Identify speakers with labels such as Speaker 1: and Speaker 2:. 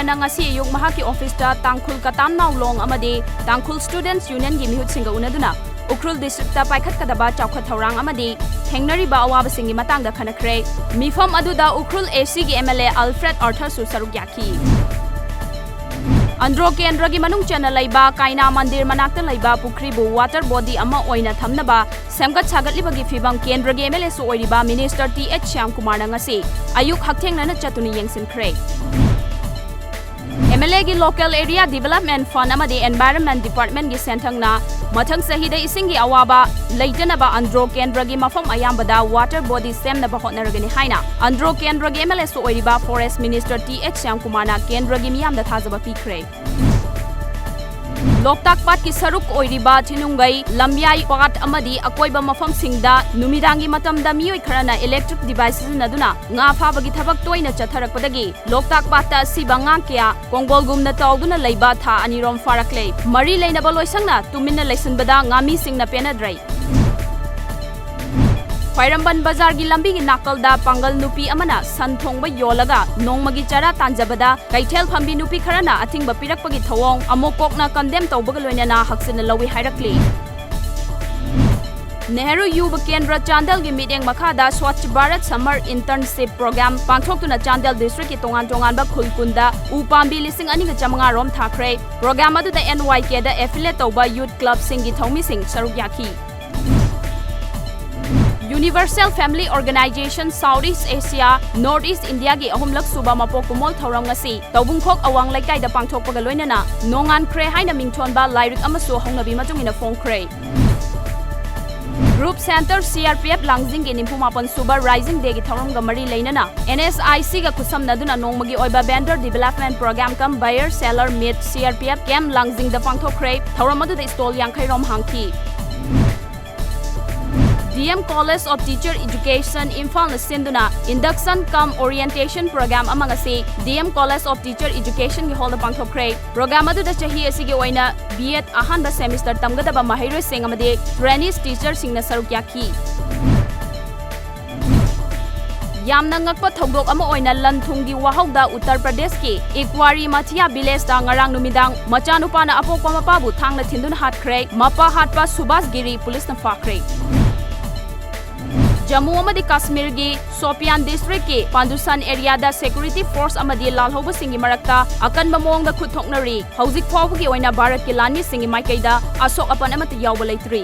Speaker 1: Chairman ngasi ayuk mahaki office ta Tangkhul Katam Naulong amadi Tangkhul Students Union gi mihut singa unaduna Ukhrul district ta paikhat kadaba chawkhat thorang amadi thengnari ba awaba singi matang da khanakre mifam aduda Ukhrul AC gi MLA Alfred Arthur su saruk yaki Andro Kendra gi manung chana laiba Kaina Mandir manakta laiba Pukri bu water body ama oina thamnaba semgat sagatliba gi fibam Kendra gi MLA su oiriba Minister TH Shyam Kumar na ngasi ayuk hakthengna na chatuni yengsinkhre MLA gi local area development fund amadi environment department gi senthangna mathang sahida ising gi awaba leitana ba Andro Kendra gi mafam ayambada water body semna ba hotnaragani haina Andro Kendra gi MLA su oiriba forest minister TH Shyam Kumar na Kendra gi miyam da thajaba pikre Loktak Pat ki saruk oiriba Thinungai Lamyai Pat amadi akoiba mafam singda numidangi matamda miyoi kharana electric devices naduna nga phabagi thabak toina chatharakpadagi Loktak Pat ta siba nga kya konggolgumna tawduna leiba tha anirom farakle mari leinaba loisangna tuminna leisanbada ngami singna penadrai Khairamban Bazar gi lambi gi nakalda pangal nupi amana san thongba yolaga nongmagi chara tanjabada kaithel phambi nupi kharana athingba pirakpagi thawong amokokna condemn tawbaga loinana haksina lawi hairakli Nehru Yuva Kendra Chandel gi meeting makhada Swachh Bharat Summer Internship Program pangthoktuna Chandel district ki tongan ba khulkunda upambi 2,500 rom thakre program adu da NYK da affiliate tawba youth club singi thomi sing saruk yaki Universal Family Organization Southeast Asia Northeast India gi ahumlak suba mapok kumol thorang ngasi tawbungkhok awang laikai da pangthokpaga loinana nongan kre haina mingthonba lairik amasu hongnabi matungina phongkre Group Center CRPF Langjing gi nimpumapan suba Rising Day gi thoram ga mari leinana NSIC ga kusamnaduna nongmagi oiba vendor development program kam buyer seller meet CRPF camp Langjing da pangthokre thoram adu da stall yangkhai rom hangki DM College of Teacher Education Imphal na sinduna induction cum orientation program amangasi DM College of Teacher Education gi hol pangthokre program adu da chahi asigi oina B.Ed ahanba semester tamgadaba mahairoi sing amade trainees teacher singna saruk yaki Yamna ngakpa thogdok ama oina lanthungi wahauda Uttar Pradesh ki Ikwari Mathia village ta ngarang numidang machanupa na apokpa mapabu thangna thindun hatkre mapa hatpa Subhas Giri police na fakre Jammu amadi Kashmir gi Sopian district ki Pandusan area da security force amadi lalhoba singi marakta akan mamong da khuthoknari hauzik phawgi oina Bharat ki lanmi singi maikaida asok apan amati yawba leitri